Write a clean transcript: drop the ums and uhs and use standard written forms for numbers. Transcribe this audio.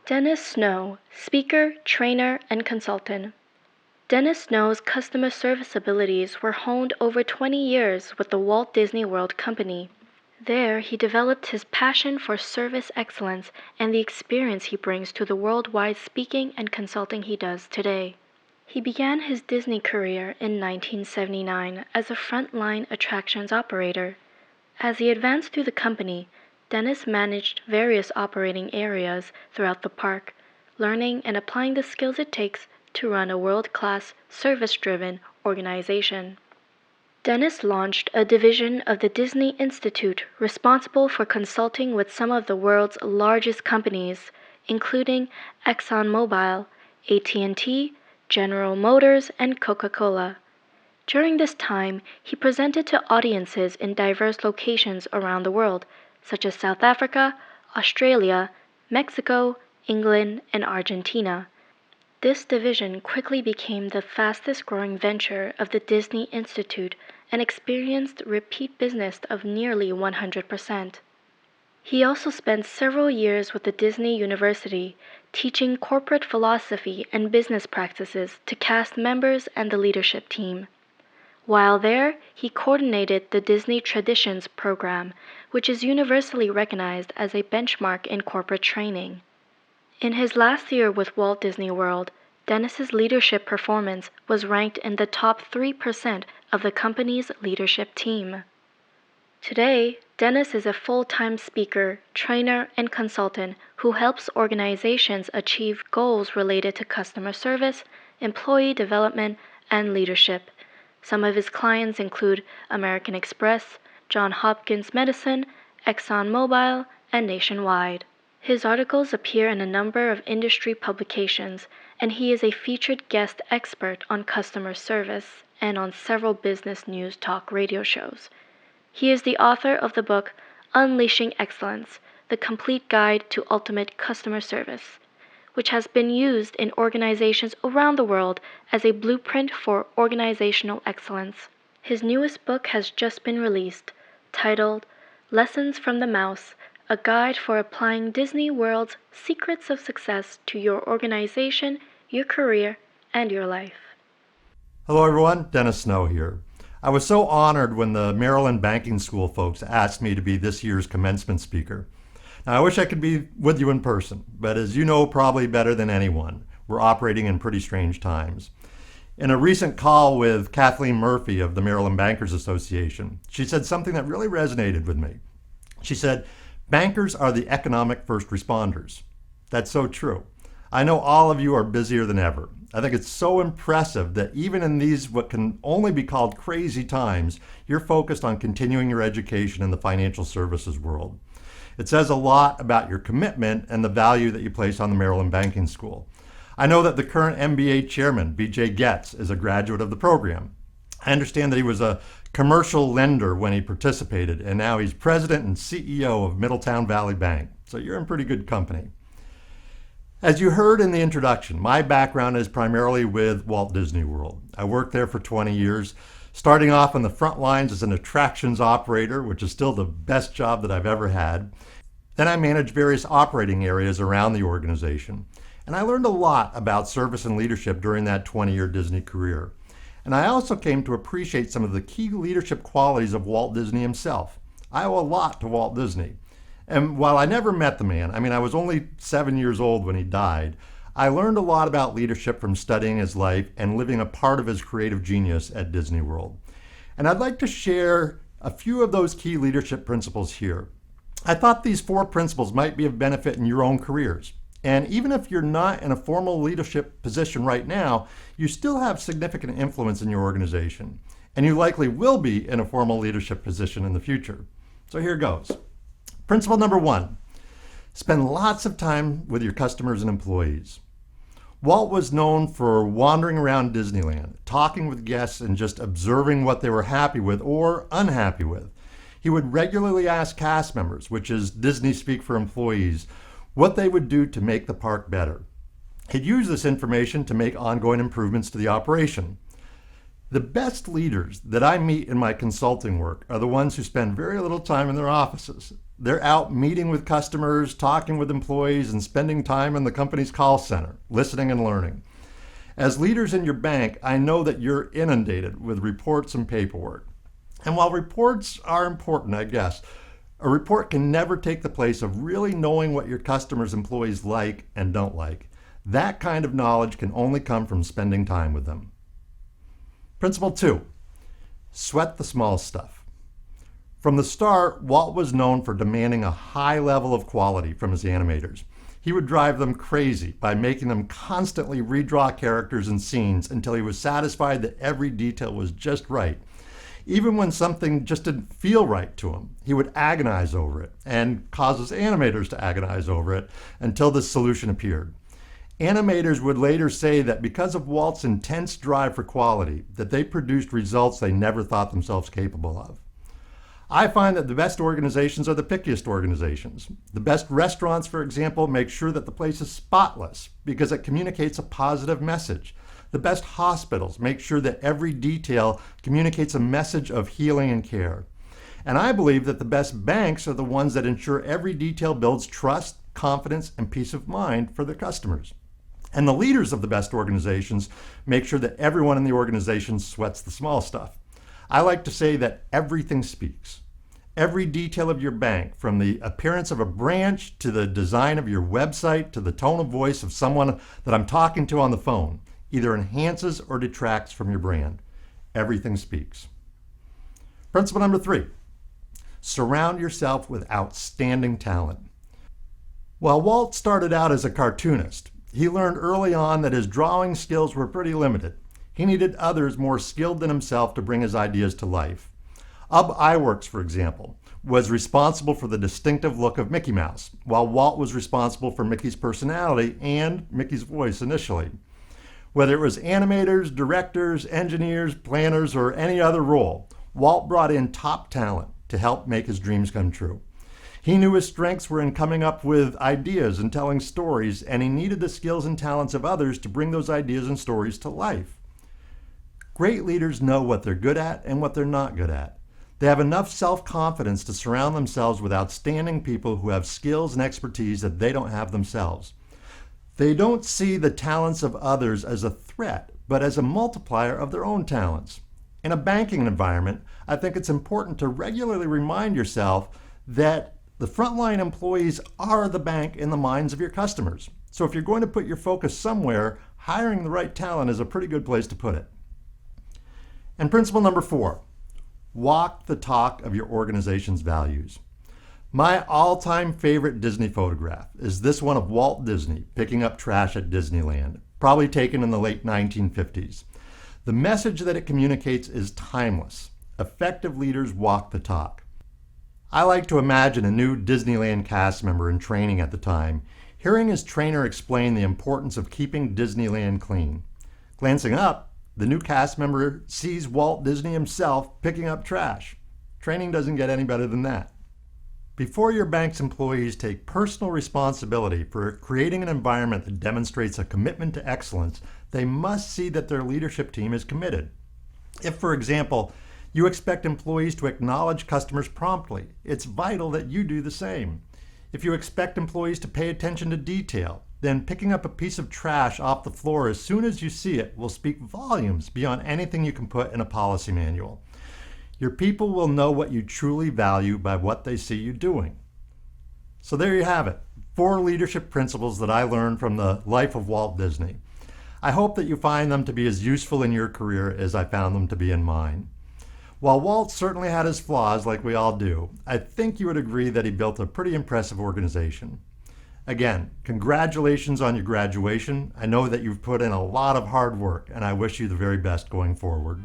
Dennis Snow, speaker, trainer, and consultant. Dennis Snow's customer service abilities were honed over 20 years with the Walt Disney World Company. There, he developed his passion for service excellence and the experience he brings to the worldwide speaking and consulting he does today. He began his Disney career in 1979 as a frontline attractions operator. As he advanced through the company, Dennis managed various operating areas throughout the park, learning and applying the skills it takes to run a world-class, service-driven organization. Dennis launched a division of the Disney Institute responsible for consulting with some of the world's largest companies, including ExxonMobil, AT&T, General Motors, and Coca-Cola. During this time, he presented to audiences in diverse locations around the world, such as South Africa, Australia, Mexico, England, and Argentina. This division quickly became the fastest-growing venture of the Disney Institute and experienced repeat business of nearly 100%. He also spent several years with the Disney University, teaching corporate philosophy and business practices to cast members and the leadership team. While there, he coordinated the Disney Traditions program, which is universally recognized as a benchmark in corporate training. In his last year with Walt Disney World, Dennis's leadership performance was ranked in the top 3% of the company's leadership team. Today, Dennis is a full-time speaker, trainer, and consultant who helps organizations achieve goals related to customer service, employee development, and leadership. Some of his clients include American Express, Johns Hopkins Medicine, ExxonMobil, and Nationwide. His articles appear in a number of industry publications, and he is a featured guest expert on customer service and on several business news talk radio shows. He is the author of the book Unleashing Excellence, The Complete Guide to Ultimate Customer Service, which has been used in organizations around the world as a blueprint for organizational excellence. His newest book has just been released, titled Lessons from the Mouse, a guide for applying Disney World's secrets of success to your organization, your career, and your life. Hello everyone, Dennis Snow here. I was so honored when the Maryland Banking School folks asked me to be this year's commencement speaker. Now, I wish I could be with you in person, but as you know probably better than anyone, we're operating in pretty strange times. In a recent call with Kathleen Murphy of the Maryland Bankers Association, she said something that really resonated with me. She said, "Bankers are the economic first responders." That's so true. I know all of you are busier than ever. I think it's so impressive that even in these what can only be called crazy times, you're focused on continuing your education in the financial services world. It says a lot about your commitment and the value that you place on the Maryland Banking School. I know that the current MBA chairman, BJ Getz, is a graduate of the program. I understand that he was a commercial lender when he participated, and now he's president and CEO of Middletown Valley Bank. So you're in pretty good company. As you heard in the introduction, my background is primarily with Walt Disney World. I worked there for 20 years, starting off on the front lines as an attractions operator, which is still the best job that I've ever had. Then I managed various operating areas around the organization. And I learned a lot about service and leadership during that 20-year Disney career. And I also came to appreciate some of the key leadership qualities of Walt Disney himself. I owe a lot to Walt Disney. And while I never met the man, I was only 7 years old when he died, I learned a lot about leadership from studying his life and living a part of his creative genius at Disney World. And I'd like to share a few of those key leadership principles here. I thought these 4 principles might be of benefit in your own careers. And even if you're not in a formal leadership position right now, you still have significant influence in your organization. And you likely will be in a formal leadership position in the future. So here goes. Principle number 1, spend lots of time with your customers and employees. Walt was known for wandering around Disneyland, talking with guests and just observing what they were happy with or unhappy with. He would regularly ask cast members, which is Disney speak for employees, what they would do to make the park better. He'd use this information to make ongoing improvements to the operation. The best leaders that I meet in my consulting work are the ones who spend very little time in their offices. They're out meeting with customers, talking with employees, and spending time in the company's call center, listening and learning. As leaders in your bank, I know that you're inundated with reports and paperwork. And while reports are important, I guess, a report can never take the place of really knowing what your customers' employees like and don't like. That kind of knowledge can only come from spending time with them. Principle 2, sweat the small stuff. From the start, Walt was known for demanding a high level of quality from his animators. He would drive them crazy by making them constantly redraw characters and scenes until he was satisfied that every detail was just right. Even when something just didn't feel right to him, he would agonize over it and cause his animators to agonize over it until the solution appeared. Animators would later say that because of Walt's intense drive for quality, that they produced results they never thought themselves capable of. I find that the best organizations are the pickiest organizations. The best restaurants, for example, make sure that the place is spotless because it communicates a positive message. The best hospitals make sure that every detail communicates a message of healing and care. And I believe that the best banks are the ones that ensure every detail builds trust, confidence, and peace of mind for their customers. And the leaders of the best organizations make sure that everyone in the organization sweats the small stuff. I like to say that everything speaks. Every detail of your bank, from the appearance of a branch to the design of your website to the tone of voice of someone that I'm talking to on the phone, either enhances or detracts from your brand. Everything speaks. Principle number 3, surround yourself with outstanding talent. While Walt started out as a cartoonist, he learned early on that his drawing skills were pretty limited. He needed others more skilled than himself to bring his ideas to life. Ub Iwerks, for example, was responsible for the distinctive look of Mickey Mouse, while Walt was responsible for Mickey's personality and Mickey's voice initially. Whether it was animators, directors, engineers, planners, or any other role, Walt brought in top talent to help make his dreams come true. He knew his strengths were in coming up with ideas and telling stories, and he needed the skills and talents of others to bring those ideas and stories to life. Great leaders know what they're good at and what they're not good at. They have enough self-confidence to surround themselves with outstanding people who have skills and expertise that they don't have themselves. They don't see the talents of others as a threat, but as a multiplier of their own talents. In a banking environment, I think it's important to regularly remind yourself that the frontline employees are the bank in the minds of your customers. So if you're going to put your focus somewhere, hiring the right talent is a pretty good place to put it. And principle number 4, walk the talk of your organization's values. My all-time favorite Disney photograph is this one of Walt Disney picking up trash at Disneyland, probably taken in the late 1950s. The message that it communicates is timeless. Effective leaders walk the talk. I like to imagine a new Disneyland cast member in training at the time, hearing his trainer explain the importance of keeping Disneyland clean. Glancing up, the new cast member sees Walt Disney himself picking up trash. Training doesn't get any better than that. Before your bank's employees take personal responsibility for creating an environment that demonstrates a commitment to excellence, they must see that their leadership team is committed. If, for example, you expect employees to acknowledge customers promptly, it's vital that you do the same. If you expect employees to pay attention to detail, then picking up a piece of trash off the floor as soon as you see it will speak volumes beyond anything you can put in a policy manual. Your people will know what you truly value by what they see you doing. So there you have it, 4 leadership principles that I learned from the life of Walt Disney. I hope that you find them to be as useful in your career as I found them to be in mine. While Walt certainly had his flaws, like we all do, I think you would agree that he built a pretty impressive organization. Again, congratulations on your graduation. I know that you've put in a lot of hard work, and I wish you the very best going forward.